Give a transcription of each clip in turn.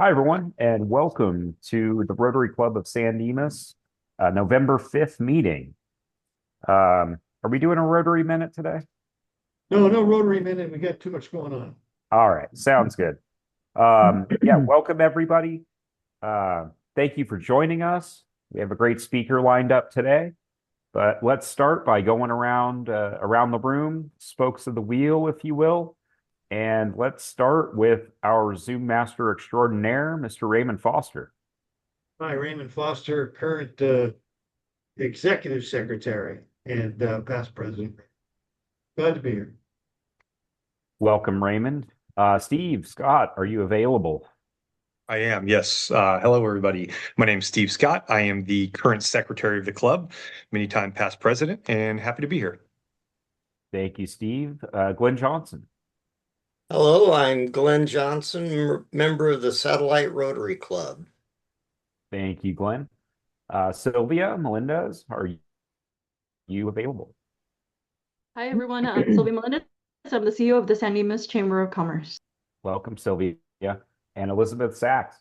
Hi, everyone, and welcome to the Rotary Club of San Dimas, November 5th meeting. Are we doing a Rotary Minute today? No, no Rotary Minute. We got too much going on. All right, sounds good. Yeah, welcome, everybody. Thank you for joining us. We have a great speaker lined up today, but let's start by going around the room, spokes of the wheel, if you will. And let's start with our Zoom master extraordinaire, Mr. Raymond Foster. Hi, Raymond Foster, current executive secretary and past president. Glad to be here. Welcome, Raymond. Steve, Scott, are you available? I am, yes. Hello, everybody. My name is Steve Scott. I am the current secretary of the club, many time past president, and happy to be here. Thank you, Steve. Glenn Johnson. Hello, I'm Glenn Johnson, member of the Satellite Rotary Club. Thank you, Glenn. Sylvia Melendez, are you available? Hi, everyone. I'm Sylvia Melendez. I'm the CEO of the San Dimas Chamber of Commerce. Welcome, Sylvia. And Elizabeth Sachs.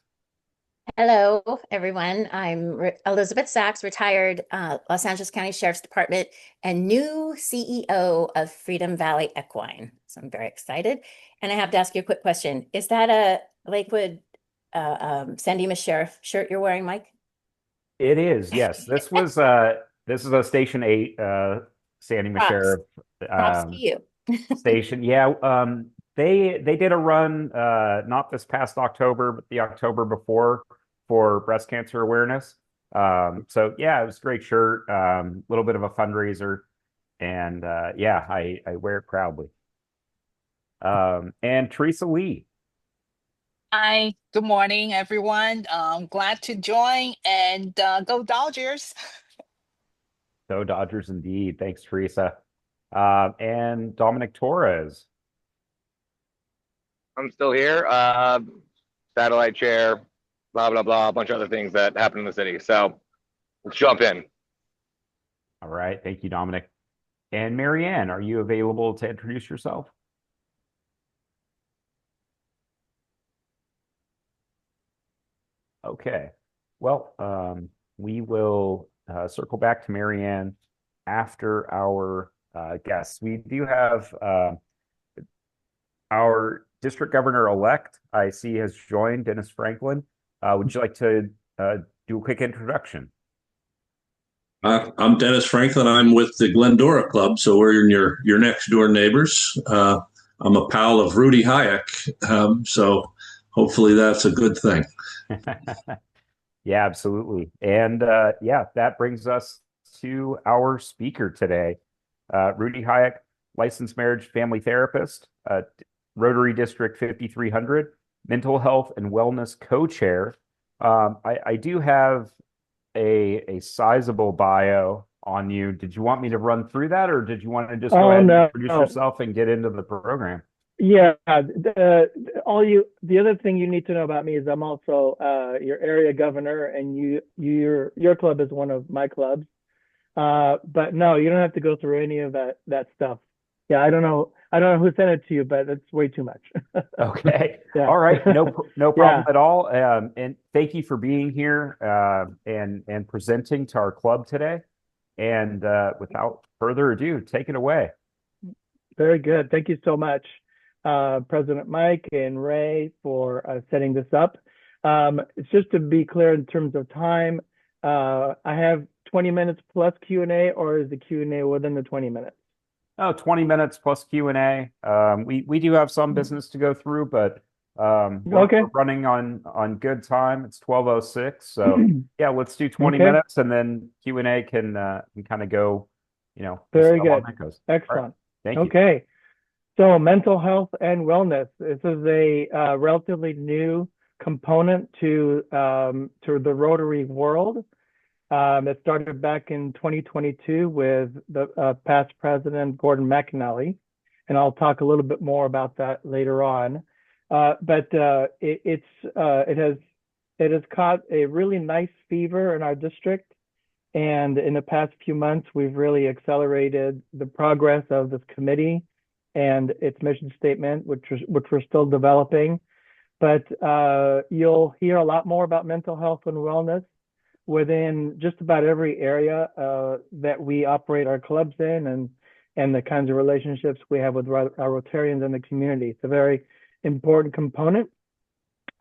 Hello, everyone. I'm Elizabeth Sachs, retired Los Angeles County Sheriff's Department and new CEO of Freedom Valley Equine. So I'm very excited. And I have to ask you a quick question. Is that a Lakewood San Dimas Sheriff shirt you're wearing, Mike? It is, yes. This is a Station 8 San Dimas Props. Sheriff Props to you. station. Yeah, they did a run not this past October, but the October before for breast cancer awareness. So yeah, it was a great shirt. Little bit of a fundraiser, and yeah, I wear it proudly. And Teresa Lee. Hi, good morning, everyone. Glad to join and go Dodgers. Go Dodgers indeed. Thanks, Teresa. And Dominic Torres. I'm still here. Satellite chair, blah, blah, blah, a bunch of other things that happen in the city. So let's jump in. All right. Thank you, Dominic. And Marianne, are you available to introduce yourself? Okay. Well, we will circle back to Marianne after our guests. We do have our district governor-elect, I see, has joined, Dennis Franklin. Would you like to do a quick introduction? I'm Dennis Franklin. I'm with the Glendora Club, so we're in your next door neighbors. I'm a pal of Rudy Hayek, so hopefully that's a good thing. Yeah, absolutely. And yeah, that brings us to our speaker today, Rudy Hayek, licensed marriage family therapist, Rotary District 5300, mental health and wellness co-chair. I do have a sizable bio on you. Did you want me to run through that, or did you want to just go ahead and introduce yourself and get into the program? Yeah, the other thing you need to know about me is I'm also your area governor, and your club is one of my clubs. But no, you don't have to go through any of that stuff. Yeah, I don't know who sent it to you, but it's way too much. Okay. Yeah. All right. No problem Yeah. at all. And thank you for being here and presenting to our club today. And without further ado, take it away. Very good. Thank you so much, President Mike and Ray, for setting this up. It's just to be clear in terms of time, I have 20 minutes plus Q&A, or is the Q&A within the 20 minutes? Oh, 20 minutes plus Q&A. We do have some business to go through, but we're running on good time. It's 12:06. So yeah, let's do 20 minutes, and then Q&A can kind of go, Very good. Excellent. Right. Thank you. Okay. So mental health and wellness. This is a relatively new component to the Rotary world. It started back in 2022 with the past president, Gordon McAnally, and I'll talk a little bit more about that later on. But it has caught a really nice fever in our district, and in the past few months, we've really accelerated the progress of this committee and its mission statement, which we're still developing. but you'll hear a lot more about mental health and wellness within just about every area that we operate our clubs in, and the kinds of relationships we have with our Rotarians in the community. It's a very important component.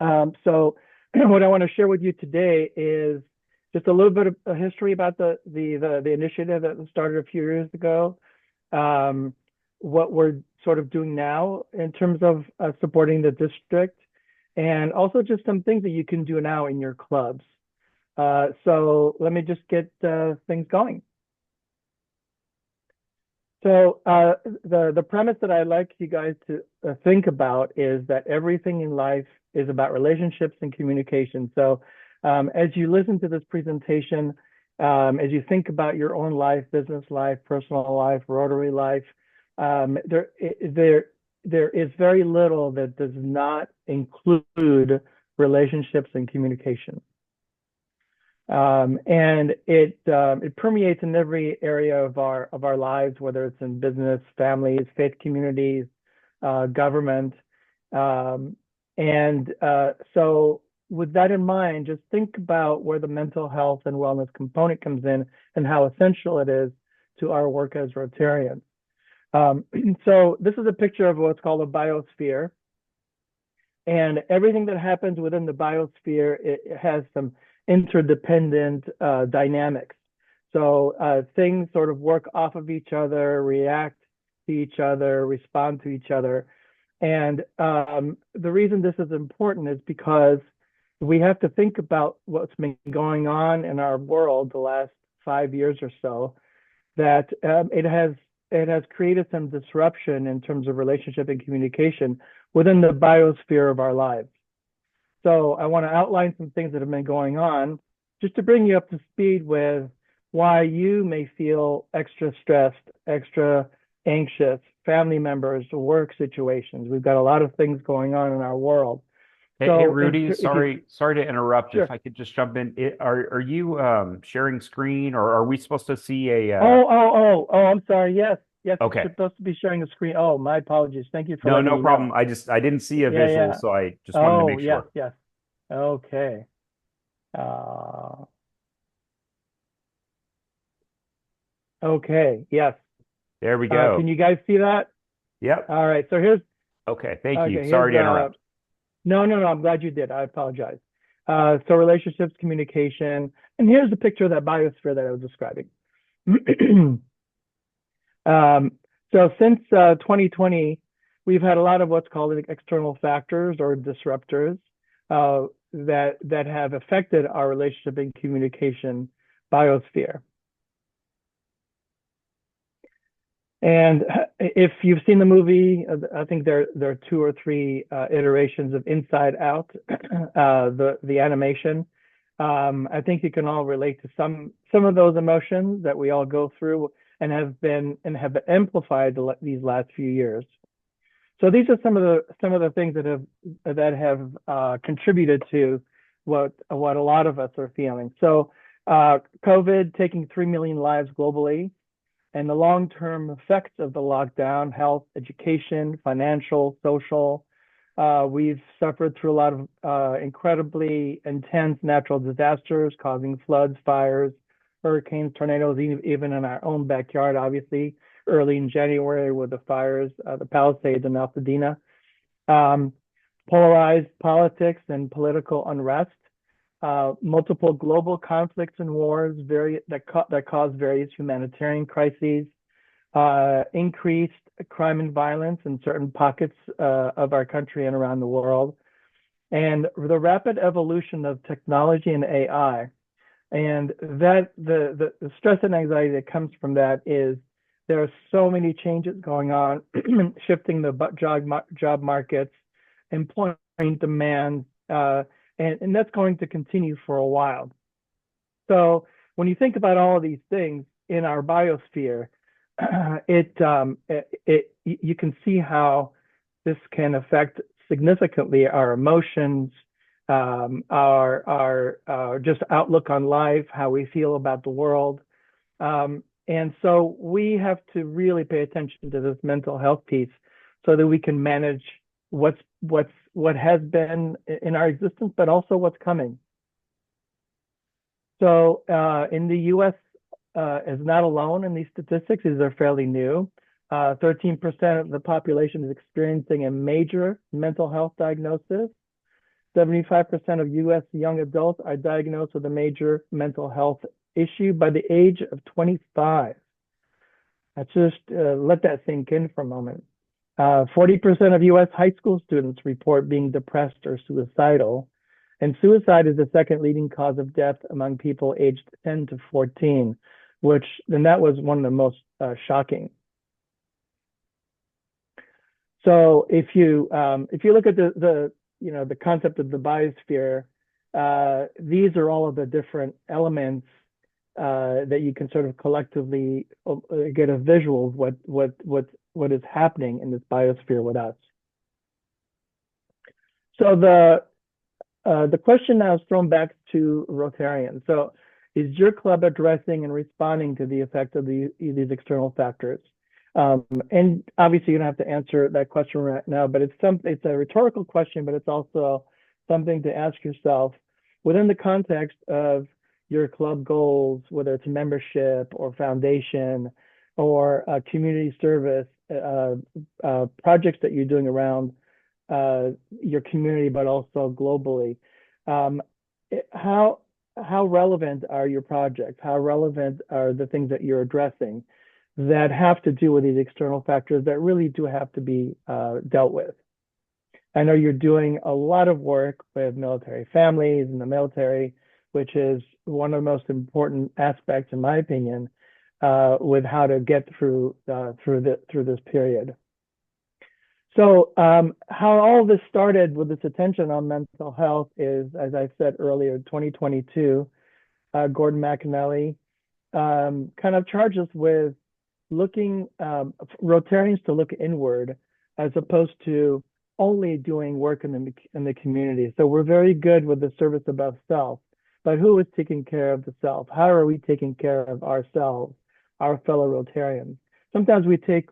So what I want to share with you today is just a little bit of a history about the initiative that started a few years ago, what we're sort of doing now in terms of supporting the district, and also just some things that you can do now in your clubs. So let me just get things going. So the premise that I'd like you guys to think about is that everything in life is about relationships and communication. So as you listen to this presentation, as you think about your own life, business life, personal life, Rotary life, there is very little that does not include relationships and communication. And it permeates in every area of our lives, whether it's in business, families, faith communities, government. So with that in mind, just think about where the mental health and wellness component comes in and how essential it is to our work as Rotarians. So this is a picture of what's called a biosphere. And everything that happens within the biosphere, it has some interdependent dynamics. So things sort of work off of each other, react to each other, respond to each other. And the reason this is important is because we have to think about what's been going on in our world the last 5 years or so, that it has created some disruption in terms of relationship and communication within the biosphere of our lives. So I want to outline some things that have been going on just to bring you up to speed with why you may feel extra stressed, extra anxious, family members, work situations. We've got a lot of things going on in our world. Hey, Rudy, sorry to interrupt. Sure. If I could just jump in, are you sharing screen, or are we supposed to see a? Oh, I'm sorry. Yes. Okay. You're supposed to be sharing a screen. Oh, my apologies. Thank you for No, letting no me problem. know. I didn't see a Yeah, visual, yeah. so I just wanted to make sure. Yes. Okay. Okay. Yes. There we go. Can you guys see that? Yep. All right. So here's. Okay. Thank you. Okay, Sorry to interrupt. No. I'm glad you did. I apologize. So relationships, communication, and here's the picture of that biosphere that I was describing. So since 2020, we've had a lot of what's called external factors or disruptors that have affected our relationship and communication biosphere. And if you've seen the movie, I think there are 2 or 3 iterations of Inside Out, the animation. I think you can all relate to some of those emotions that we all go through and have been amplified these last few years. So these are some of the things that have contributed to what a lot of us are feeling. So COVID taking 3 million lives globally, and the long-term effects of the lockdown, health, education, financial, social. We've suffered through a lot of incredibly intense natural disasters causing floods, fires, hurricanes, tornadoes, even in our own backyard, obviously, early in January with the fires, the Palisades in Altadena. Polarized politics and political unrest. Multiple global conflicts and wars that cause various humanitarian crises, increased crime and violence in certain pockets of our country and around the world, and the rapid evolution of technology and AI. And that the stress and anxiety that comes from that is there are so many changes going on, shifting the job markets, employment demand, and that's going to continue for a while. So when you think about all of these things in our biosphere, you can see how this can affect significantly our emotions, our just outlook on life, how we feel about the world. And so we have to really pay attention to this mental health piece so that we can manage what has been in our existence, but also what's coming. So in the U.S. Is not alone in these statistics. These are fairly new. 13% of the population is experiencing a major mental health diagnosis. 75% of U.S. young adults are diagnosed with a major mental health issue by the age of 25. Let's just let that sink in for a moment. 40% of U.S. high school students report being depressed or suicidal, and suicide is the second leading cause of death among people aged 10 to 14, and that was one of the most shocking. So if you look at the concept of the biosphere, these are all of the different elements that you can sort of collectively get a visual of what is happening in this biosphere with us. So the question now is thrown back to Rotarians. So is your club addressing and responding to the effect of these external factors? And obviously you don't have to answer that question right now, but it's a rhetorical question, but it's also something to ask yourself within the context of your club goals, whether it's membership or foundation or community service projects that you're doing around your community, but also globally. How relevant are your projects? How relevant are the things that you're addressing that have to do with these external factors that really do have to be dealt with? I know you're doing a lot of work with military families and the military, which is one of the most important aspects, in my opinion, with how to get through this period. So how all this started with this attention on mental health is, as I said earlier, 2022, Gordon McAnally kind of charged us with looking, Rotarians to look inward as opposed to only doing work in the community. So we're very good with the service above self, but who is taking care of the self? How are we taking care of ourselves, our fellow Rotarians? Sometimes we take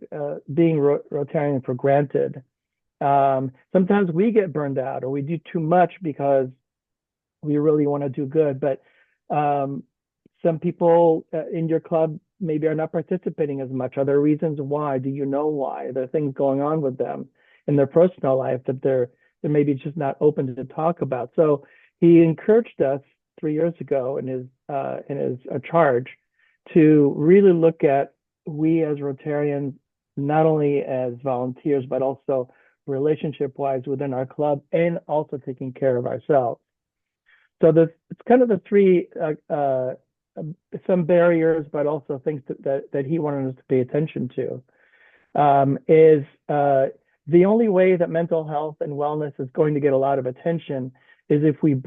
being Rotarian for granted. Sometimes we get burned out or we do too much because we really want to do good. But some people in your club maybe are not participating as much. Are there reasons why? Do you know why? Are there things going on with them in their personal life that they're maybe just not open to talk about? So he encouraged us 3 years ago in his charge to really look at we as Rotarians, not only as volunteers, but also relationship-wise within our club and also taking care of ourselves. So it's kind of the three, some barriers, but also things that he wanted us to pay attention to. Is the only way that mental health and wellness is going to get a lot of attention is if we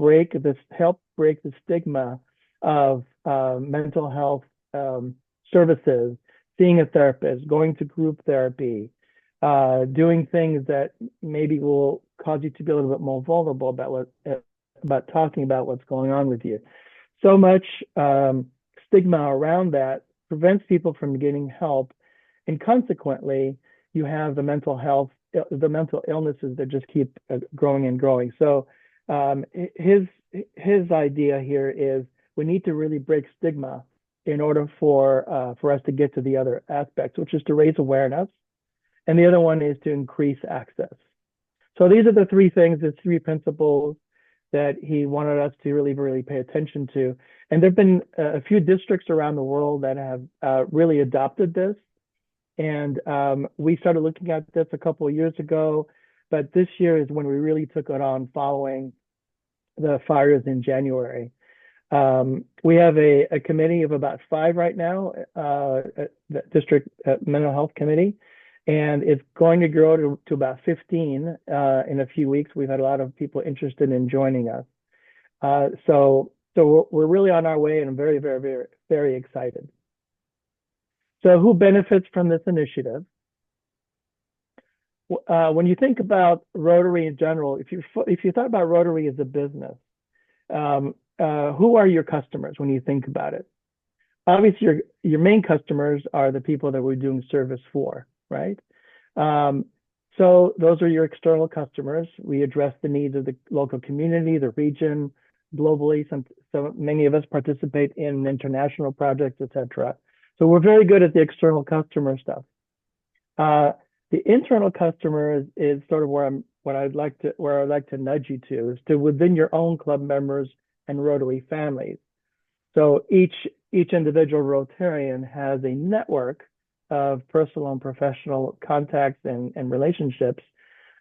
help break the stigma of mental health services, seeing a therapist, going to group therapy, doing things that maybe will cause you to be a little bit more vulnerable about talking about what's going on with you. So much stigma around that prevents people from getting help, and consequently, you have the mental illnesses that just keep growing and growing. So his idea here is we need to really break stigma in order for us to get to the other aspects, which is to raise awareness. And the other one is to increase access. So these are the three things, the three principles that he wanted us to really, really pay attention to. And there've been a few districts around the world that have really adopted this. And we started looking at this a couple of years ago, but this year is when we really took it on following the fires in January. We have a committee of about 5 right now, the district mental health committee, and it's going to grow to about 15 in a few weeks. We've had a lot of people interested in joining us. So we're really on our way, and I'm very, very, very, very excited. So who benefits from this initiative? When you think about Rotary in general, if you thought about Rotary as a business, who are your customers when you think about it? Obviously, your main customers are the people that we're doing service for, right? So those are your external customers. We address the needs of the local community, the region, globally. So many of us participate in international projects, etc. So we're very good at the external customer stuff. The internal customer is sort of where I'd like to nudge you to, is to within your own club members and Rotary families. So each individual Rotarian has a network of personal and professional contacts and relationships.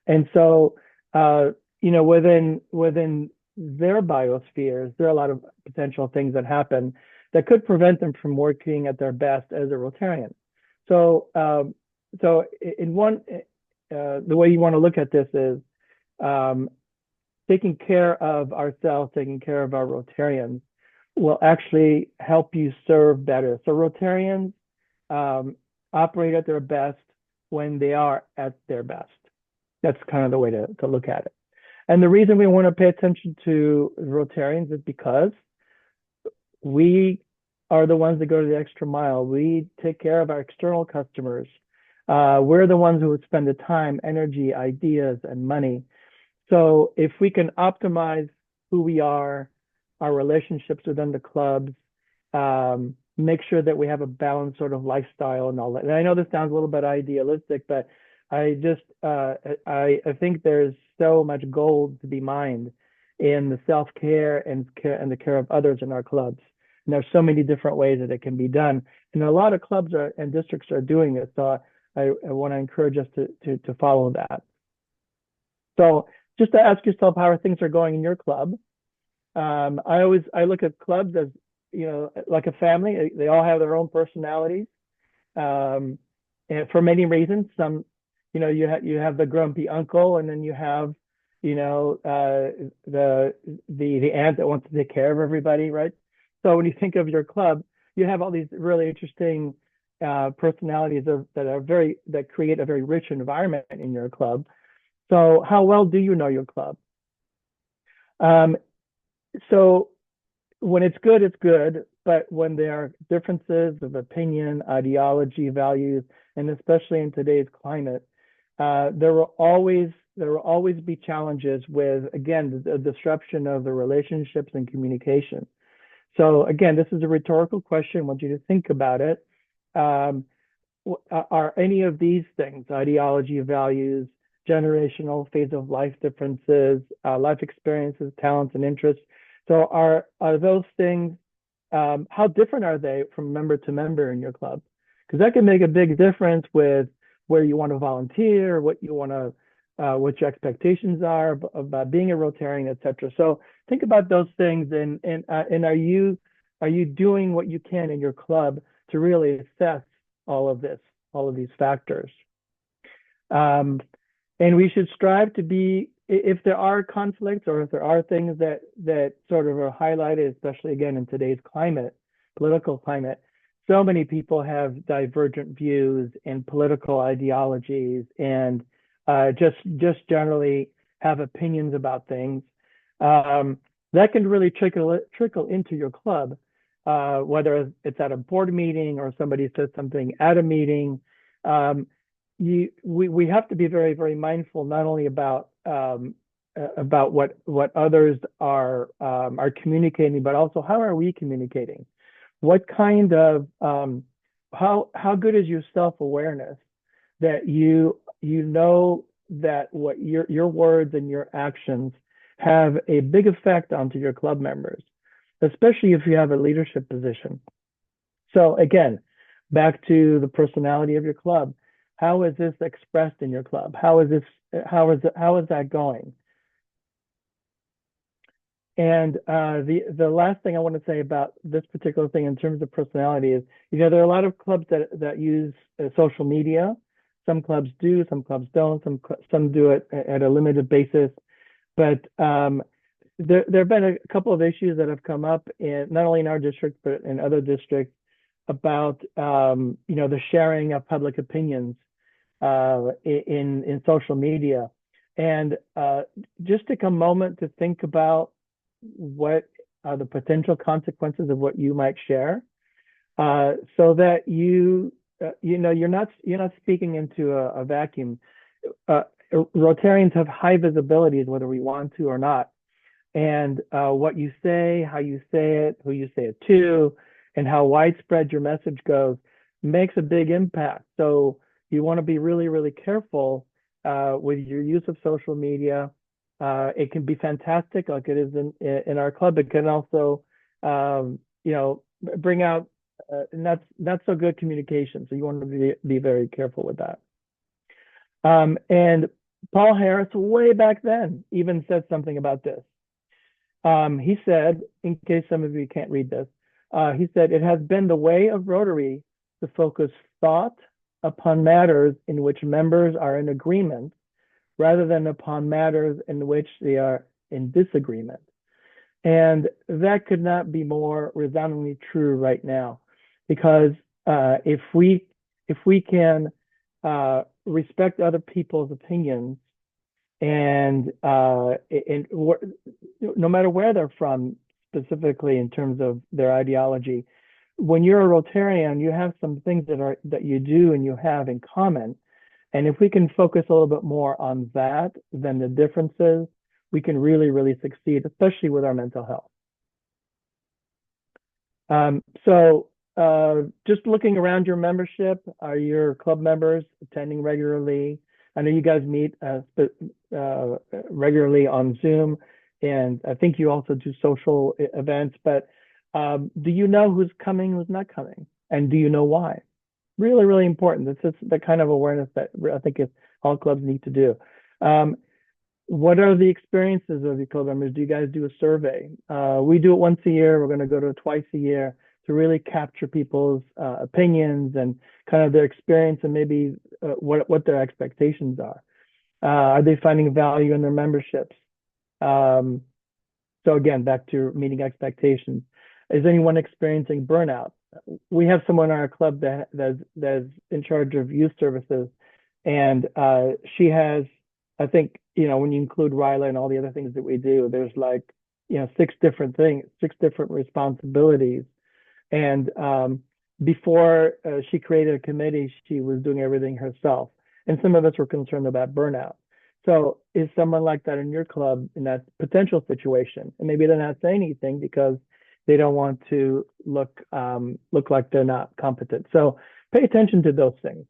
And so, within their biospheres, there are a lot of potential things that happen that could prevent them from working at their best as a Rotarian. So, the way you want to look at this is taking care of ourselves, taking care of our Rotarians will actually help you serve better. So Rotarians operate at their best when they are at their best. That's kind of the way to look at it. And the reason we want to pay attention to Rotarians is because we are the ones that go to the extra mile. We take care of our external customers. We're the ones who would spend the time, energy, ideas, and money. So if we can optimize who we are, our relationships within the clubs, make sure that we have a balanced sort of lifestyle and all that. And I know this sounds a little bit idealistic, but I think there's so much gold to be mined in the self-care and the care of others in our clubs. And there's so many different ways that it can be done. And a lot of clubs and districts are doing this. So I want to encourage us to follow that. So just to ask yourself how things are going in your club. I look at clubs as, like a family. They all have their own personalities, and for many reasons. Some, you have the grumpy uncle, and then you have, the aunt that wants to take care of everybody, right? So when you think of your club, you have all these really interesting personalities that create a very rich environment in your club. So how well do you know your club? So when it's good, but when there are differences of opinion, ideology, values, and especially in today's climate, there will always be challenges with, again, the disruption of the relationships and communication. So again, this is a rhetorical question. I want you to think about it. Are any of these things, ideology, values, generational phase of life differences, life experiences, talents, and interests? So are those things, how different are they from member to member in your club? Because that can make a big difference with where you want to volunteer, what your expectations are about being a Rotarian, et cetera. So think about those things, and are you doing what you can in your club to really assess all of these factors? And we should strive to be, if there are conflicts or if there are things that sort of are highlighted, especially again in today's political climate, so many people have divergent views and political ideologies and just generally have opinions about things. That can really trickle into your club, whether it's at a board meeting or somebody says something at a meeting. We have to be very, very mindful not only about what others are communicating, but also how are we communicating? What kind of how good is your self-awareness that you know that what your words and your actions have a big effect onto your club members, especially if you have a leadership position. So again, back to the personality of your club. How is this expressed in your club? How is that going? And the last thing I want to say about this particular thing in terms of personality is, there are a lot of clubs that use social media. Some clubs do, some clubs don't, some do it at a limited basis. But there have been a couple of issues that have come up not only in our district but in other districts about the sharing of public opinions in social media, and just take a moment to think about what are the potential consequences of what you might share, so that you're not speaking into a vacuum. Rotarians have high visibilities, whether we want to or not. And what you say, how you say it, who you say it to, and how widespread your message goes makes a big impact. So you want to be really, really careful with your use of social media. It can be fantastic, like it is in our club. It can also, bring out not so good communication. So you want to be very careful with that. And Paul Harris, way back then, even said something about this. He said, in case some of you can't read this, he said, it has been the way of Rotary to focus thought upon matters in which members are in agreement rather than upon matters in which they are in disagreement. And that could not be more resoundingly true right now, because if we can respect other people's opinions and no matter where they're from, specifically in terms of their ideology, when you're a Rotarian, you have some things that you do and you have in common. And if we can focus a little bit more on that than the differences, we can really, really succeed, especially with our mental health. Just looking around your membership, are your club members attending regularly? I know you guys meet regularly on Zoom, and I think you also do social events, but do you know who's coming, who's not coming? And do you know why? Really, really important. This is the kind of awareness that I think all clubs need to do. What are the experiences of your club members? Do you guys do a survey? We do it once a year. We're going to go to it twice a year to really capture people's opinions and kind of their experience and maybe what their expectations are. Are they finding value in their memberships? So again, back to meeting expectations. Is anyone experiencing burnout? We have someone in our club that's in charge of youth services, and she has, I think, when you include Ryla and all the other things that we do, there's like, 6 different things, 6 different responsibilities. And before she created a committee, she was doing everything herself. And some of us were concerned about burnout. So is someone like that in your club in that potential situation? And maybe they're not saying anything because they don't want to look like they're not competent. So pay attention to those things.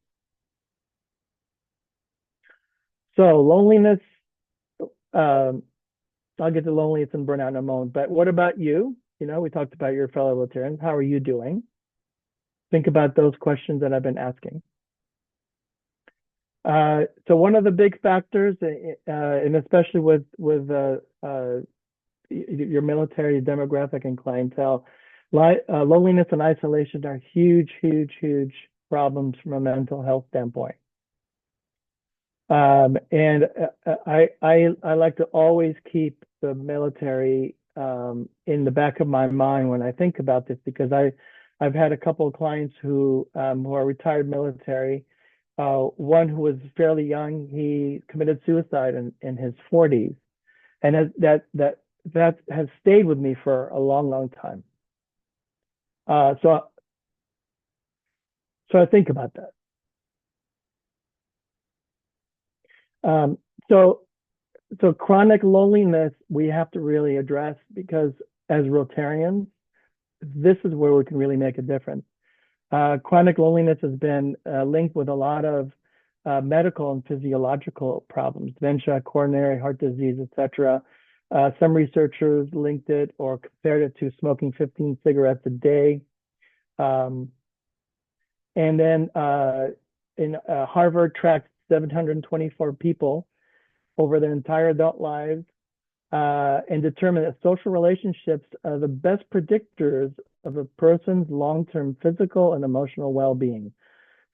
So loneliness, I'll get to loneliness and burnout in a moment, but what about you? We talked about your fellow Rotarians. How are you doing? Think about those questions that I've been asking. So one of the big factors, and especially with your military demographic and clientele, loneliness and isolation are huge, huge, huge problems from a mental health standpoint. And I like to always keep the military in the back of my mind when I think about this, because I've had a couple of clients who are retired military. One who was fairly young, he committed suicide in his 40s, and that has stayed with me for a long, long time. So I think about that. So chronic loneliness we have to really address, because as Rotarians, this is where we can really make a difference. Chronic loneliness has been linked with a lot of medical and physiological problems, dementia, coronary heart disease, etc. Some researchers linked it or compared it to smoking 15 cigarettes a day. And then Harvard tracked 724 people over their entire adult lives and determined that social relationships are the best predictors of a person's long-term physical and emotional well-being.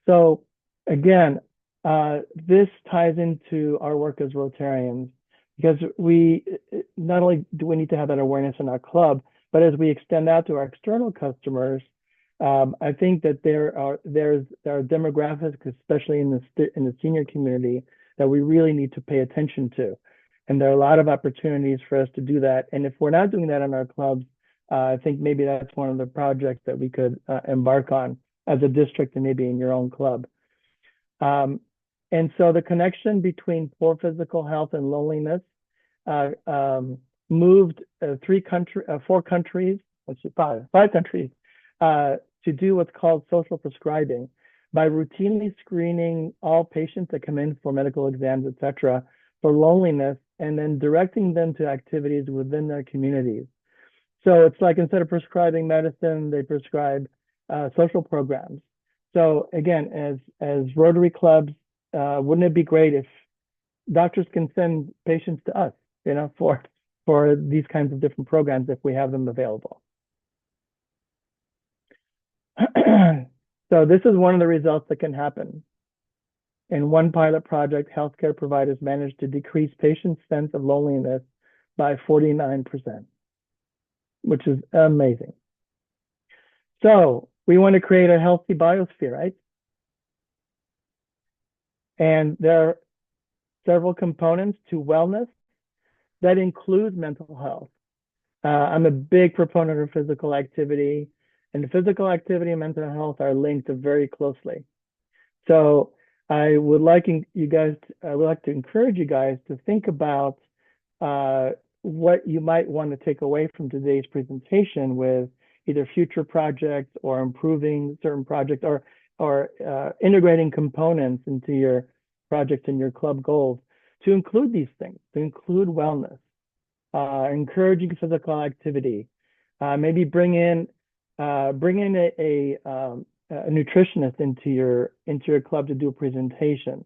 So again, this ties into our work as Rotarians, because we not only do we need to have that awareness in our club, but as we extend out to our external customers, I think that there are demographics, especially in the senior community, that we really need to pay attention to. And there are a lot of opportunities for us to do that. And if we're not doing that in our clubs, I think maybe that's one of the projects that we could embark on as a district and maybe in your own club. And so the connection between poor physical health and loneliness moved 4 countries, let's see, 5 countries to do what's called social prescribing by routinely screening all patients that come in for medical exams, etc., for loneliness, and then directing them to activities within their communities. So it's like instead of prescribing medicine, they prescribe social programs. So again, as Rotary clubs, wouldn't it be great if doctors can send patients to us, for these kinds of different programs if we have them available? So this is one of the results that can happen. In one pilot project, healthcare providers managed to decrease patients' sense of loneliness by 49%, which is amazing. So we want to create a healthy biosphere, right? And there are several components to wellness that include mental health. I'm a big proponent of physical activity, and physical activity and mental health are linked very closely. So I would like to encourage you guys to think about what you might want to take away from today's presentation with either future projects or improving certain projects or integrating components into your project and your club goals to include these things, to include wellness, encouraging physical activity, maybe bring in a nutritionist into your club to do a presentation.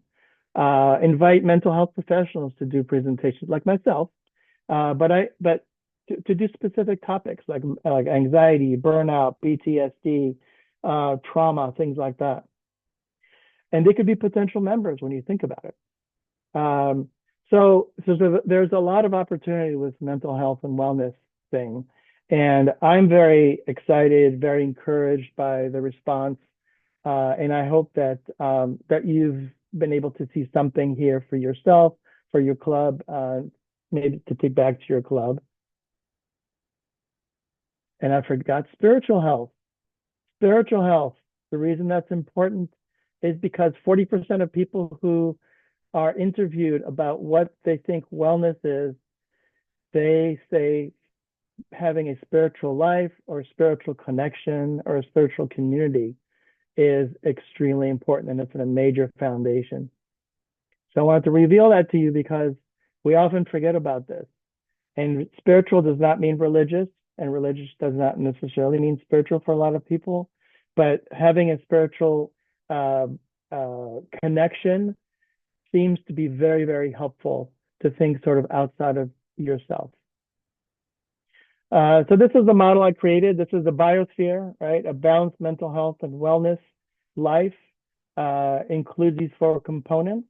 Invite mental health professionals to do presentations like myself, but to do specific topics like anxiety, burnout, PTSD, trauma, things like that. And they could be potential members when you think about it. So there's a lot of opportunity with mental health and wellness thing. And I'm very excited, very encouraged by the response. And I hope that you've been able to see something here for yourself, for your club, maybe to take back to your club. And I forgot spiritual health. Spiritual health. The reason that's important is because 40% of people who are interviewed about what they think wellness is, they say having a spiritual life or a spiritual connection or a spiritual community is extremely important, and it's a major foundation. So I wanted to reveal that to you because we often forget about this. And spiritual does not mean religious, and religious does not necessarily mean spiritual for a lot of people. But having a spiritual connection seems to be very, very helpful to think sort of outside of yourself. So this is the model I created. This is the biosphere, right? A balanced mental health and wellness life includes these 4 components.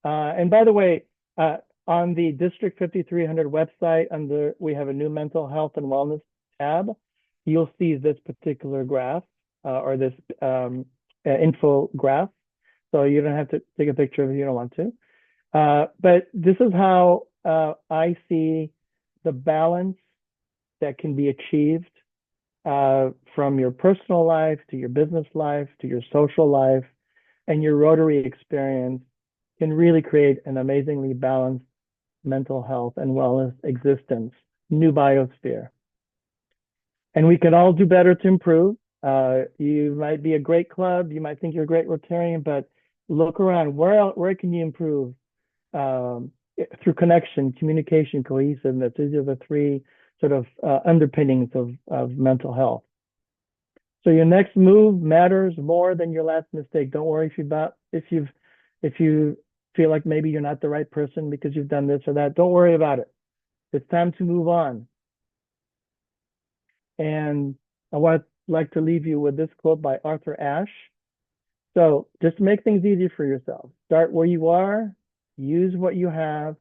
And by the way, on the District 5300 website, we have a new mental health and wellness tab. You'll see this particular graph or this info graph. So you don't have to take a picture if you don't want to. But this is how I see the balance that can be achieved from your personal life to your business life to your social life, and your Rotary experience can really create an amazingly balanced mental health and wellness existence, new biosphere. And we can all do better to improve. You might be a great club, you might think you're a great Rotarian, but look around. Where can you improve? Through connection, communication, cohesiveness. These are the 3 sort of underpinnings of mental health. So your next move matters more than your last mistake. Don't worry if you feel like maybe you're not the right person because you've done this or that. Don't worry about it. It's time to move on. And I would like to leave you with this quote by Arthur Ashe. So just make things easy for yourself. Start where you are, use what you have,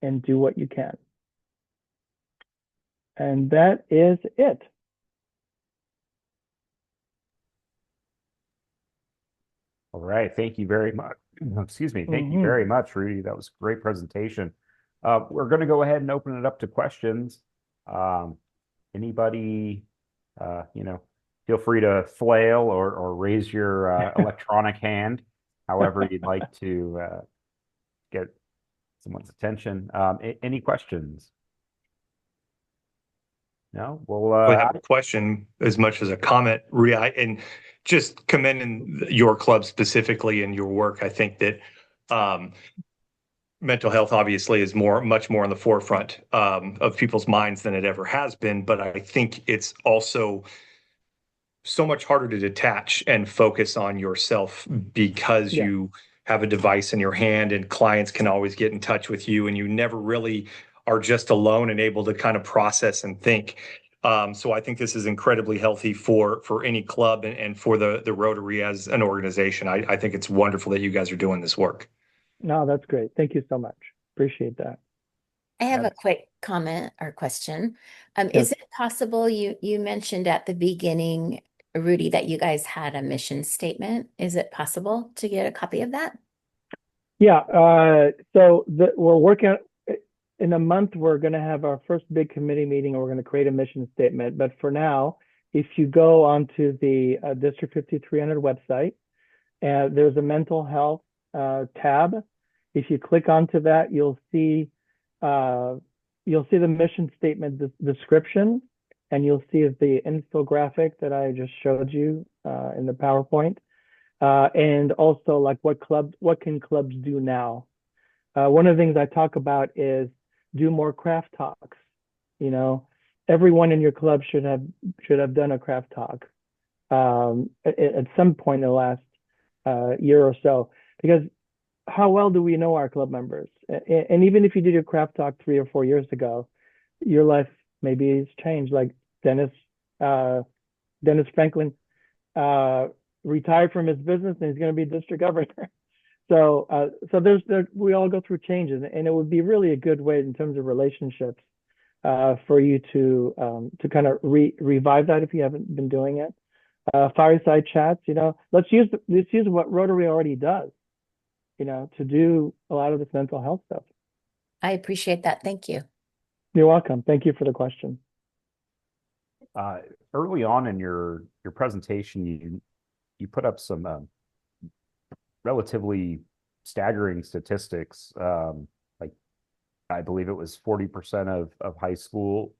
and do what you can. And that is it. All right. Thank you very much. Excuse me. Thank you very much, Rudy. That was a great presentation. We're going to go ahead and open it up to questions. Anybody, feel free to flail or raise your electronic hand however you'd like to get someone's attention. Any questions? No? Well, I have a question as much as a comment, Rudy, and just commending your club specifically and your work. I think that mental health obviously is much more on the forefront of people's minds than it ever has been. But I think it's also so much harder to detach and focus on yourself because you have a device in your hand and clients can always get in touch with you and you never really are just alone and able to kind of process and think. So I think this is incredibly healthy for any club and for the Rotary as an organization. I think it's wonderful that you guys are doing this work. No, that's great. Thank you so much. Appreciate that. I have a quick comment or question. Yes. Is it possible you mentioned at the beginning, Rudy, that you guys had a mission statement? Is it possible to get a copy of that? Yeah. We're working on, in a month, we're going to have our first big committee meeting and we're going to create a mission statement. But for now, if you go onto the District 5300 website, there's a mental health tab. If you click onto that, you'll see the mission statement description, and you'll see the infographic that I just showed you in the PowerPoint, and also like what can clubs do now. One of the things I talk about is do more craft talks. You know, everyone in your club should have done a craft talk at some point in the last year or so, because how well do we know our club members? And even if you did your craft talk 3 or 4 years ago, your life maybe has changed. Like Dennis Franklin retired from his business and he's going to be district governor. So we all go through changes, and it would be really a good way in terms of relationships for you to kind of revive that if you haven't been doing it. Fireside chats, let's use what Rotary already does, to do a lot of this mental health stuff. I appreciate that. Thank you. You're welcome. Thank you for the question. Early on in your presentation, you put up some relatively staggering statistics. Like I believe it was 40% of high school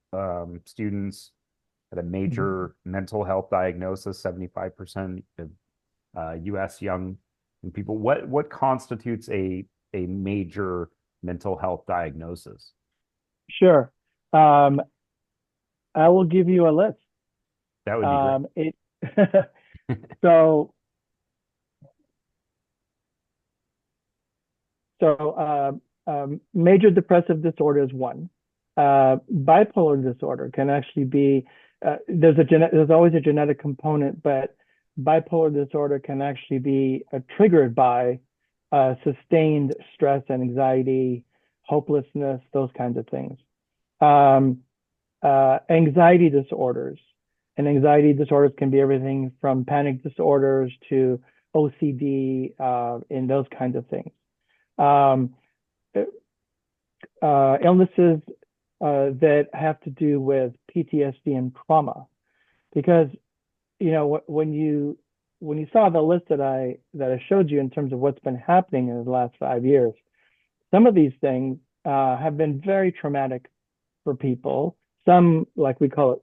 students had a major mental health diagnosis, 75% of U.S. young people. What constitutes a major mental health diagnosis? Sure. I will give you a list. That would be great. So major depressive disorder is one. Bipolar disorder can actually be, there's always a genetic component, but bipolar disorder can actually be triggered by sustained stress and anxiety, hopelessness, those kinds of things. Anxiety disorders. And anxiety disorders can be everything from panic disorders to OCD and those kinds of things. Illnesses that have to do with PTSD and trauma, because when you saw the list that I showed you in terms of what's been happening in the last 5 years, some of these things have been very traumatic for people. Some, like we call it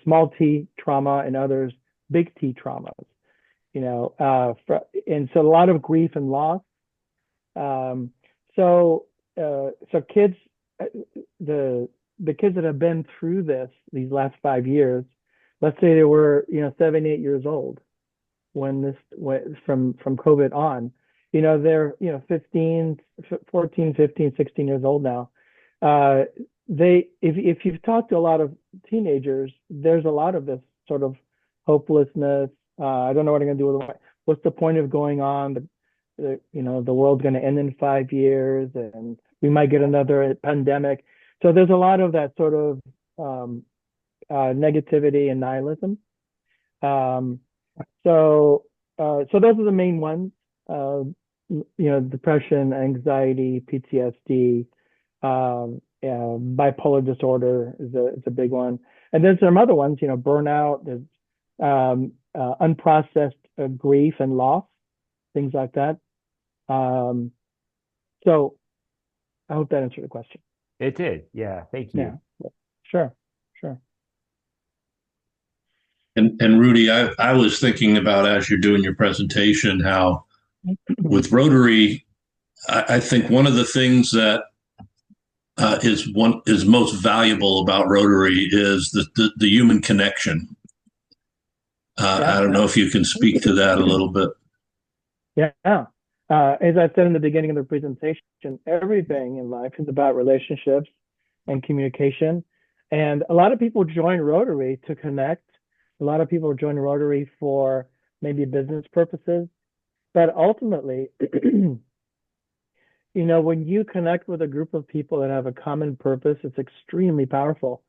small T trauma, and others big T traumas. And so a lot of grief and loss. So kids, the kids that have been through these last 5 years, let's say they were 7, 8 years old when from COVID on, they're 14, 15, 16 years old now. If you've talked to a lot of teenagers, there's a lot of this sort of hopelessness. I don't know what I'm going to do with it. What's the point of going on? The world's going to end in 5 years, and we might get another pandemic. So there's a lot of that sort of negativity and nihilism. So those are the main ones. Depression, anxiety, PTSD, bipolar disorder is a big one. And then some other ones, burnout, there's unprocessed grief and loss. things like that. So I hope that answered the question. It did. Yeah. Thank you. Yeah, sure, sure. And Rudy, I was thinking about as you're doing your presentation, how with Rotary, I think one of the things that is most valuable about Rotary is the human connection. I don't know if you can speak to that a little bit. Yeah. As I said in the beginning of the presentation, everything in life is about relationships and communication. And a lot of people join Rotary to connect. A lot of people join Rotary for maybe business purposes. But ultimately, when you connect with a group of people that have a common purpose, it's extremely powerful.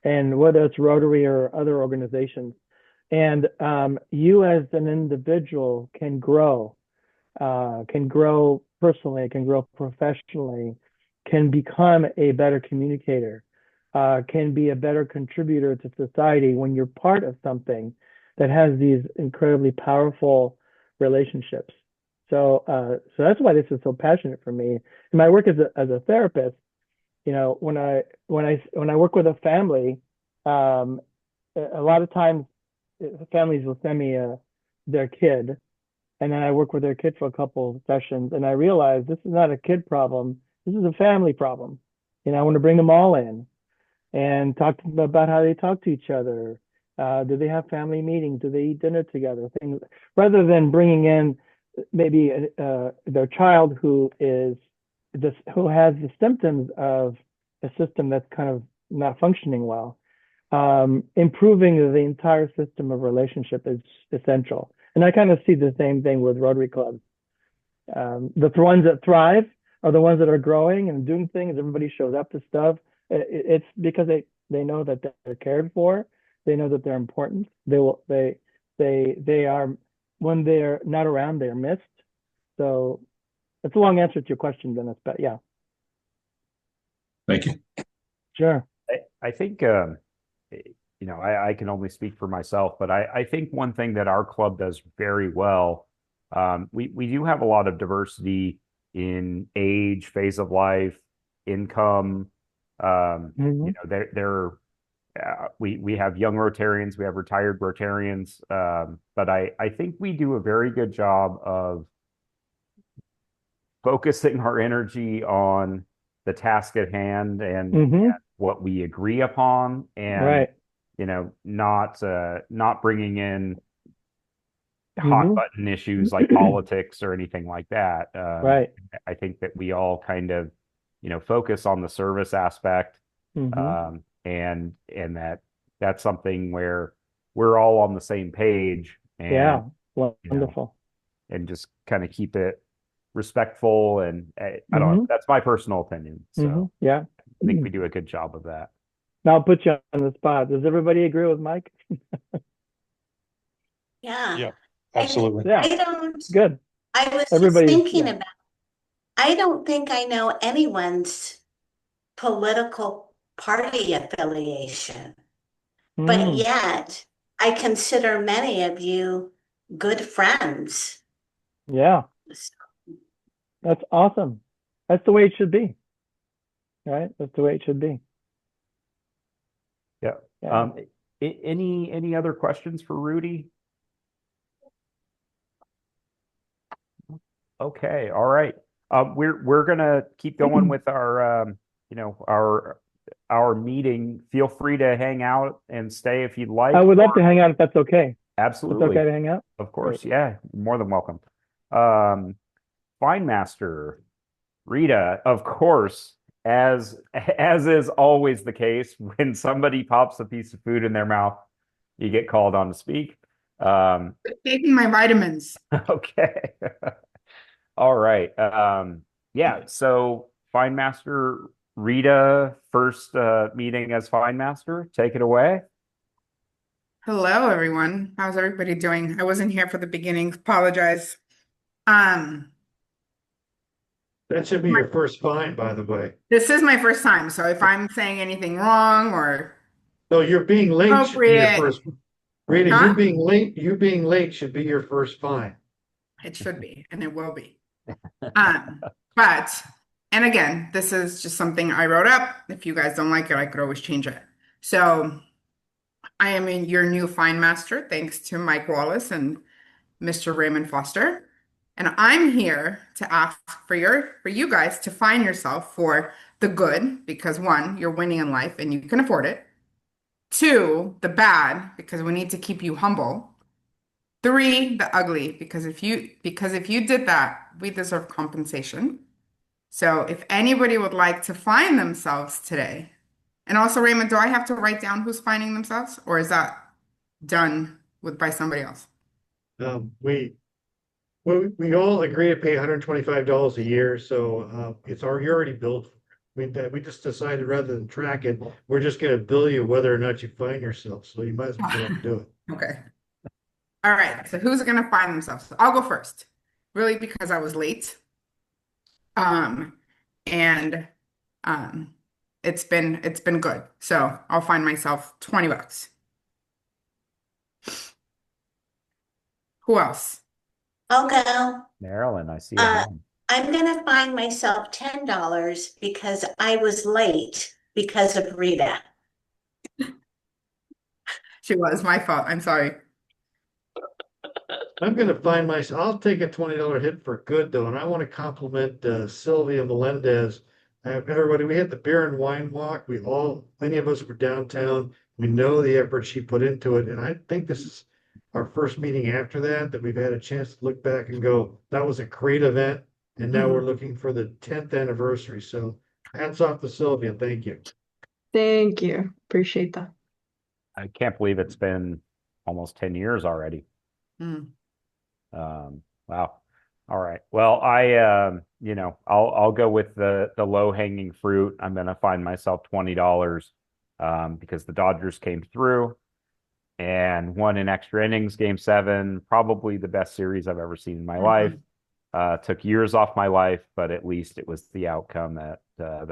And whether it's Rotary or other organizations, and you as an individual can grow personally, can grow professionally, can become a better communicator, can be a better contributor to society when you're part of something that has these incredibly powerful relationships. So that's why this is so passionate for me. In my work as a therapist, when I work with a family, a lot of times families will send me their kid, and then I work with their kid for a couple of sessions, and I realize this is not a kid problem. This is a family problem. I want to bring them all in and talk to them about how they talk to each other. Do they have family meetings? Do they eat dinner together? Things rather than bringing in maybe their child who has the symptoms of a system that's kind of not functioning well. Improving the entire system of relationship is essential. And I kind of see the same thing with Rotary clubs. The ones that thrive are the ones that are growing and doing things. Everybody shows up to stuff. It's because they know that they're cared for. They know that they're important. They are, when they're not around, they're missed. So it's a long answer to your question, Dennis, but yeah. Thank you. Sure. I think, I can only speak for myself, but I think one thing that our club does very well, we do have a lot of diversity in age, phase of life, income. We have young Rotarians, we have retired Rotarians, but I think we do a very good job of focusing our energy on the task at hand and what we agree upon, and not bringing in hot button issues like politics or anything like that. Right. I think that we all kind of focus on the service aspect, and that's something where we're all on the same page, and wonderful, and just kind of keep it respectful, and I don't know, that's my personal opinion. So yeah, I think we do a good job of that. Now I'll put you on the spot. Does everybody agree with Mike? Yeah, absolutely. Yeah. I don't. Good. I was Everybody's, just thinking about. I don't think I know anyone's political party affiliation, but yet I consider many of you good friends. Yeah. That's awesome. That's the way it should be. Right? That's the way it should be. Yeah. Any other questions for Rudy? Okay. All right. We're gonna keep going with our our meeting. Feel free to hang out and stay if you'd like. I would love to hang out if that's okay. Absolutely. It's okay to hang out? Of course. Great. Yeah. More than welcome. Fine Master Rita, of course, as is always the case, when somebody pops a piece of food in their mouth, you get called on to speak. Taking my vitamins. Okay. All right. Yeah. So Fine Master Rita, first meeting as Fine Master. Take it away. Hello, everyone. How's everybody doing? I wasn't here for the beginning. Apologize. That should be your first fine, by the way. This is my first time, so if I'm saying anything wrong or no, you're being late should be your first. Rita, Huh? you being late should be your first fine. It should be, and it will be. But, and again, this is just something I wrote up. If you guys don't like it, I could always change it. So I am in your new fine master, thanks to Mike Wallace and Mr. Raymond Foster. And I'm here to ask for you guys to find yourself for the good, because one, you're winning in life and you can afford it. Two, the bad, because we need to keep you humble. Three, the ugly, because if you did that, we deserve compensation. So if anybody would like to find themselves today, and also Raymond, do I have to write down who's finding themselves, or is that done with by somebody else? We all agree to pay $125 a year, so you're already billed. We just decided rather than track it, we're just gonna bill you whether or not you find yourself, so you might as well go ahead and do it. Okay. All right. So who's gonna find themselves? I'll go first, really, because I was late. And it's been good. So I'll find myself $20. Who else? I'll go. Marilyn, I see a Uh, hand. I'm gonna find myself $10 because I was late because of Rita. She was my fault. I'm sorry. I'm gonna find myself, I'll take a $20 hit for good though, and I want to compliment Sylvia Melendez. Everybody, we had the beer and wine walk. Many of us were downtown. We know the effort she put into it, and I think this is our first meeting after that we've had a chance to look back and go, that was a great event, and now we're looking for the 10th anniversary. So hats off to Sylvia. Thank you. Thank you. Appreciate that. I can't believe it's been almost 10 years already. Mm. Wow. All right. Well, I'll go with the low hanging fruit. I'm gonna find myself $20 because the Dodgers came through and won in extra innings, game 7, probably the best series I've ever seen in my life. Took years off my life, but at least it was the outcome that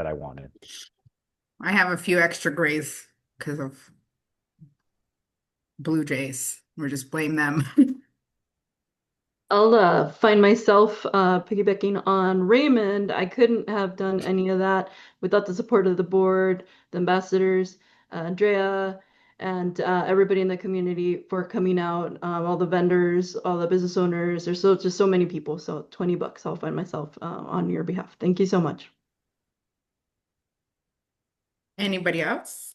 I wanted. I have a few extra grays because of Blue Jays. We'll just blame them. I'll find myself piggybacking on Raymond. I couldn't have done any of that without the support of the board, the ambassadors, Andrea, and everybody in the community for coming out, all the vendors, all the business owners. There's just so many people. So $20, I'll find myself on your behalf. Thank you so much. Anybody else?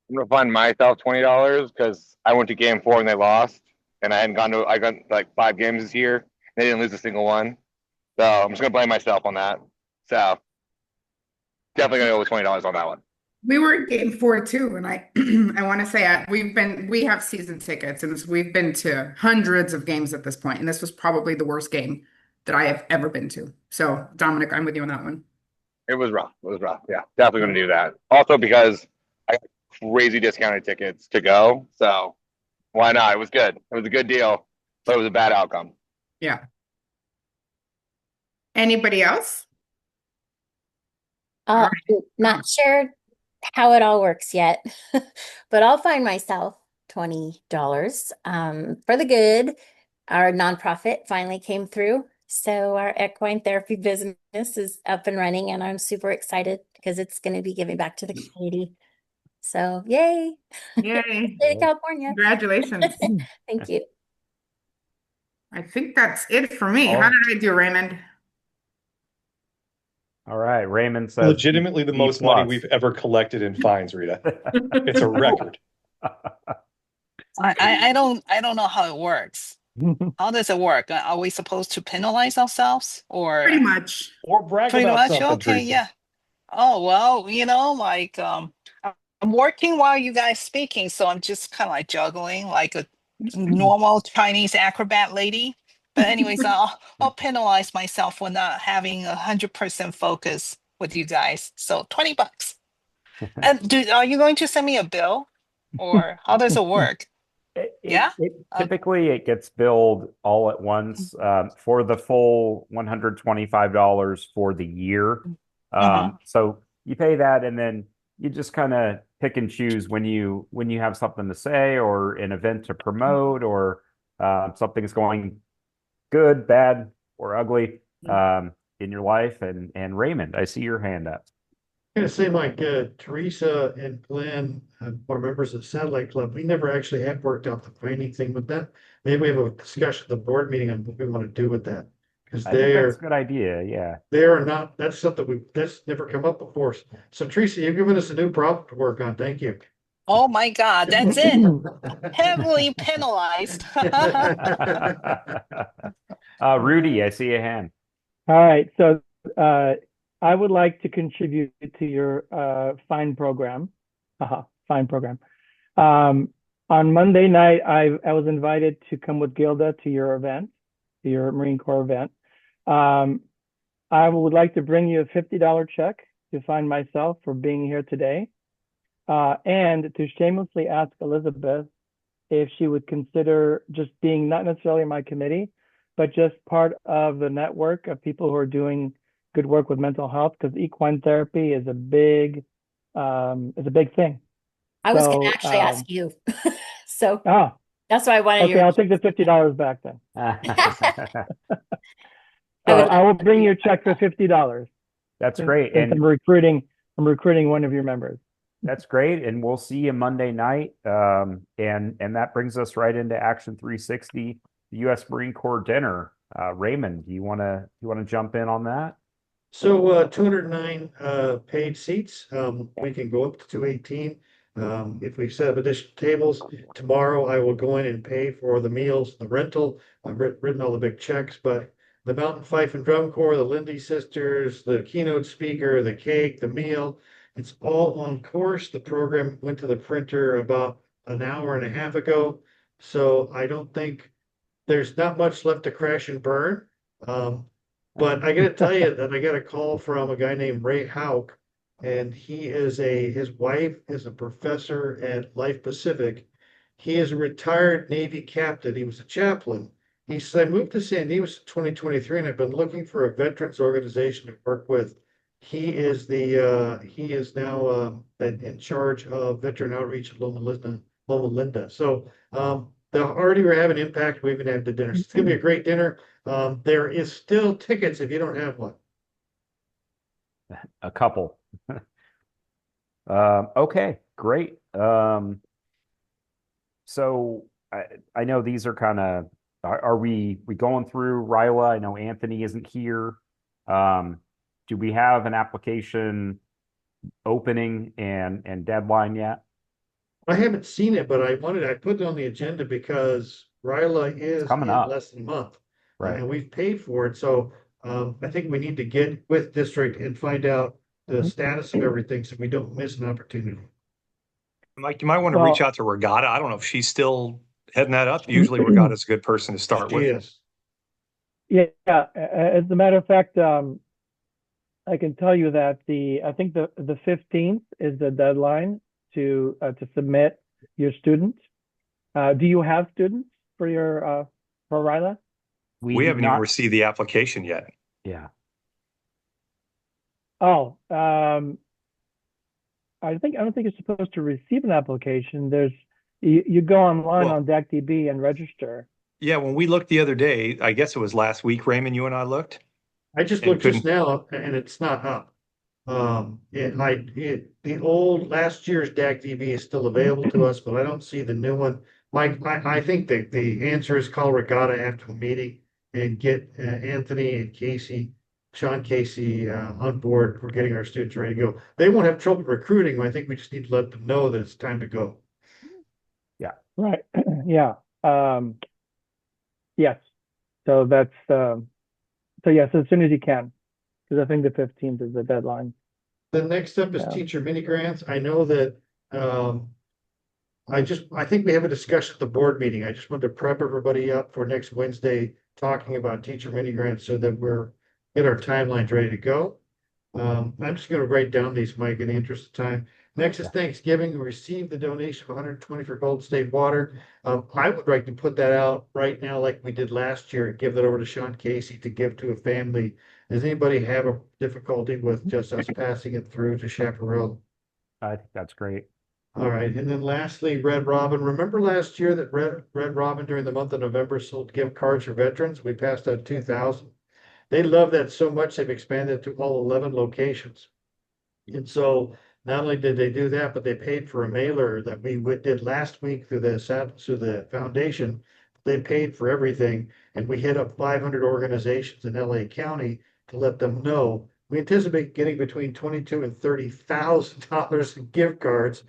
I'm gonna find myself $20 because I went to game 4 and they lost, and I got like 5 games this year. They didn't lose a single one, so I'm just gonna blame myself on that. So definitely gonna go with $20 on that one. We were at game 4 too, and I I want to say we have season tickets, and we've been to hundreds of games at this point, and this was probably the worst game that I have ever been to. So Dominic, I'm with you on that one. It was rough. It was rough. Yeah, definitely gonna do that. Also because I got crazy discounted tickets to go, so why not? It was good. It was a good deal, but it was a bad outcome. Yeah. Anybody else? I'm not sure how it all works yet, but I'll find myself $20 for the good. Our nonprofit finally came through. So our equine therapy business is up and running, and I'm super excited because it's going to be giving back to the community. So yay. Yay. State of California. Congratulations. Thank you. I think that's it for me. How did I do, Raymond? All right. Raymond says legitimately the B most plus. money we've ever collected in fines, Rita. It's a record. I don't know how it works. How does it work? Are we supposed to penalize ourselves or Pretty much. Or brag pretty about much? something, Okay, Teresa. yeah. Oh well, I'm working while you guys speaking, so I'm just kind of like juggling like a normal Chinese acrobat lady. But anyways, I'll penalize myself for not having 100% focus with you guys. So $20. And are you going to send me a bill, or how does it work? Yeah. Typically, it gets billed all at once for the full $125 for the year. So you pay that, and then you just kind of pick and choose when you have something to say or an event to promote or something's going good, bad, or ugly in your life. And Raymond, I see your hand up. I'm gonna say, Mike, Teresa and Glenn are members of Satellite Club. We never actually have worked out the training thing with that. Maybe we have a discussion at the board meeting on what we want to do with that. Because I think that's a good idea. Yeah. they are not, that's something that's never come up before. So Teresa, you've given us a new problem to work on. Thank you. Oh my God, that's it. Heavily penalized. Rudy, I see a hand. All right. So I would like to contribute to your fine program. Fine program. On Monday night, I was invited to come with Gilda to your event, to your Marine Corps event. I would like to bring you a $50 check to find myself for being here today, and to shamelessly ask Elizabeth if she would consider just being not necessarily my committee, but just part of the network of people who are doing good work with mental health, because equine therapy is a big thing. I was going to actually ask you. So that's why I wanted okay, I'll take the $50 back then. So I will bring you a check for $50. That's great. And I'm recruiting one of your members. That's great. And we'll see you Monday night. And that brings us right into Action 360, the U.S. Marine Corps dinner. Raymond, do you want to jump in on that? So 209 paid seats. We can go up to 218. If we set up additional tables, tomorrow I will go in and pay for the meals, the rental. I've written all the big checks, but the Mountain Fife and Drum Corps, the Lindy Sisters, the keynote speaker, the cake, the meal, it's all on course. The program went to the printer about an hour and a half ago. So I don't think there's not much left to crash and burn. But I gotta tell you that I got a call from a guy named Ray Hauk, and his wife is a professor at Life Pacific. He is a retired Navy captain. He was a chaplain. He said, I moved to San Diego in 2023, and I've been looking for a veterans organization to work with. He is now in charge of veteran outreach at Loma Linda. So they already were having impact. We even had the dinner. So it's gonna be a great dinner. There is still tickets if you don't have one. A couple. Okay, great. So I know these are kind of, are we going through Ryla? I know Anthony isn't here. Do we have an application opening and deadline yet? I haven't seen it, but I put it on the agenda because Ryla is coming in up. less than a month. Right. And we've paid for it. So I think we need to get with district and find out the status of everything so we don't miss an opportunity. Mike, you might want to reach out to Regatta. I don't know if she's still heading that up. Usually Regatta's a good person to start with. Yes. Yeah. As a matter of fact, I can tell you that I think the 15th is the deadline to submit your students. Do you have students for your for Ryla? We haven't even received the application yet. Yeah. Oh, I don't think you're supposed to receive an application. You go online on DACDB and register. Yeah, when we looked the other day, I guess it was last week, Raymond, you and I looked. I just looked just now and it's not up. The old last year's DACDB is still available to us, but I don't see the new one. Mike, I think that the answer is call Regatta after the meeting and get Anthony and Sean Casey on board. We're getting our students ready to go. They won't have trouble recruiting. I think we just need to let them know that it's time to go. Yeah. Right. Yeah. Yes. So that's so yes, as soon as you can, because I think the 15th is the deadline. The next step is teacher mini grants. I know that I think we have a discussion at the board meeting. I just wanted to prep everybody up for next Wednesday talking about teacher mini grants so that get our timelines ready to go. I'm just going to write down these, Mike, in the interest of time. Next is Thanksgiving. We received the donation of 120 for Golden State Water. I would like to put that out right now like we did last year and give that over to Sean Casey to give to a family. Does anybody have a difficulty with just us passing it through to Chaparral? I think that's great. All right, and then lastly, Red Robin. Remember last year that Red Robin during the month of November sold gift cards for veterans? We passed out 2,000. They love that so much they've expanded to all 11 locations. And so not only did they do that, but they paid for a mailer that we did last week through the foundation. They paid for everything, and we hit up 500 organizations in LA County to let them know. We anticipate getting between 22 and $30,000 in gift cards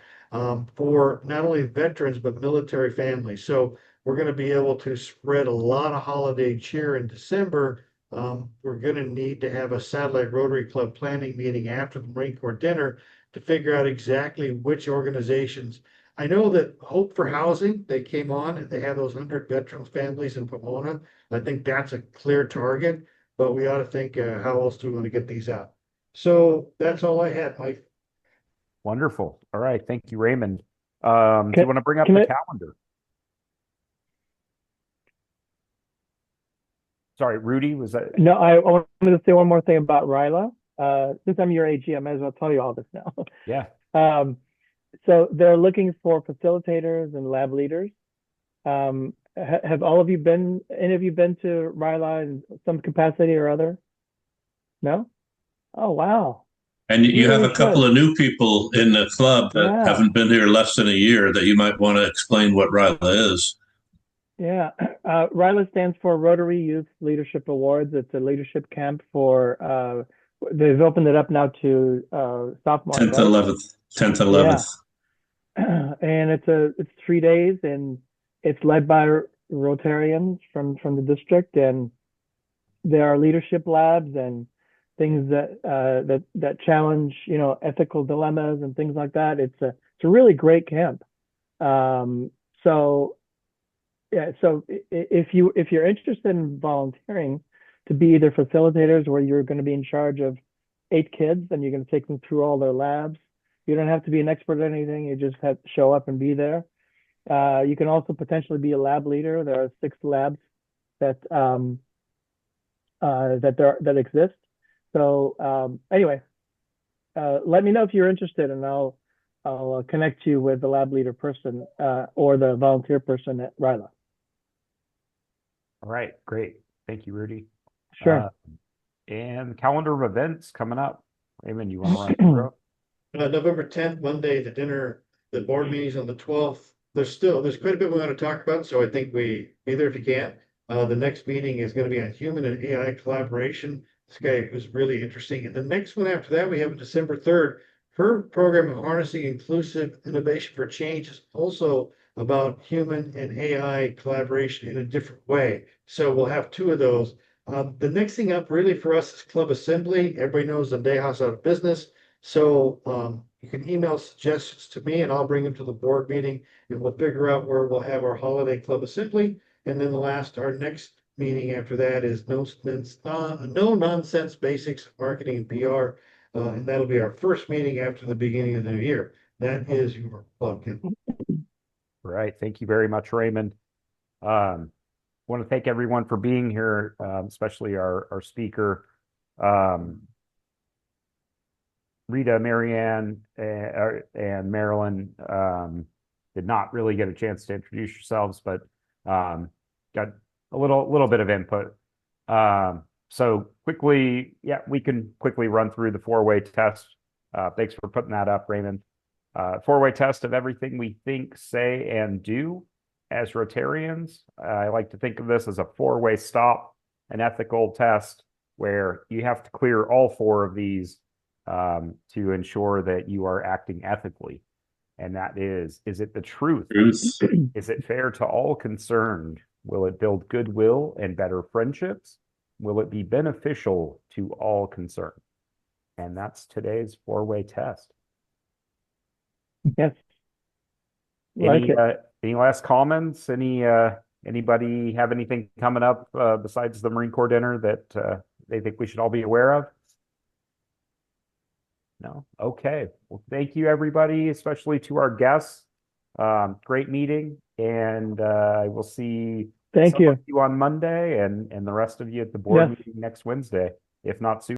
for not only veterans but military families. So we're going to be able to spread a lot of holiday cheer in December. We're going to need to have a satellite Rotary Club planning meeting after the Marine Corps dinner to figure out exactly which organizations. I know that Hope for Housing, they came on and they have those 100 veterans families in Pomona. I think that's a clear target, but we ought to think how else do we want to get these out? So that's all I had, Mike. Wonderful. All right. Thank you, Raymond. Do you want to bring up the calendar? Sorry, Rudy, was that? No, I wanted to say one more thing about RILA. Since I'm your AG, I might as well tell you all this now. Yeah. So they're looking for facilitators and lab leaders. Have all of you been, any of you been to RILA in some capacity or other? No? Oh, wow. And you have really a couple should. of new people in the club that Yeah. haven't been here less than a year that you might want to explain what RILA is. Yeah. RILA stands for Rotary Youth Leadership Awards. It's a leadership camp for, they've opened it up now to sophomores, 10th, right? 11th, 10th, 11th. Yeah. And it's 3 days, and it's led by Rotarians from the district, and there are leadership labs and things that challenge, you know, ethical dilemmas and things like that. It's a really great camp. So yeah, so if you're interested in volunteering to be either facilitators where you're going to be in charge of 8 kids and you're going to take them through all their labs, you don't have to be an expert at anything. You just have to show up and be there. You can also potentially be a lab leader. There are 6 labs that that exist. So anyway, let me know if you're interested, and I'll connect you with the lab leader person or the volunteer person at RILA. All right, great. Thank you, Rudy. Sure. And calendar of events coming up. Raymond, you want to run through it? November 10th, Monday, the dinner, the board meeting's on the 12th. There's quite a bit we want to talk about, so I think we, either if you can't, the next meeting is going to be on human and AI collaboration. This guy was really interesting. And the next one after that, we have December 3rd. Her program of harnessing inclusive innovation for change is also about human and AI collaboration in a different way. So we'll have 2 of those. The next thing up really for us is Club Assembly. Everybody knows the Day-House out of business. So you can email suggestions to me and I'll bring them to the board meeting and we'll figure out where we'll have our holiday club assembly. And then our next meeting after that is no nonsense basics of marketing and PR. And that'll be our first meeting after the beginning of the new year. That is your plug. Right. Thank you very much, Raymond. I want to thank everyone for being here, especially our speaker. Rita, Marianne, and Marilyn did not really get a chance to introduce yourselves, but got a little bit of input. So quickly, yeah, we can quickly run through the 4-way test. Thanks for putting that up, Raymond. 4-way test of everything we think, say, and do as Rotarians. I like to think of this as a 4-way stop, an ethical test where you have to clear all 4 of these to ensure that you are acting ethically. And that is it the truth? Is it fair to all concerned? Will it build goodwill and better friendships? Will it be beneficial to all concerned? And that's today's 4-way test. Yes. Like Any last comments? Anybody have anything coming up besides the Marine Corps dinner that they think we should all be aware of? No? Okay. Well, thank you, everybody, especially to our guests. Great meeting, and I will see Thank some of you on Monday and the rest of you at the board meeting next Wednesday, if not sooner.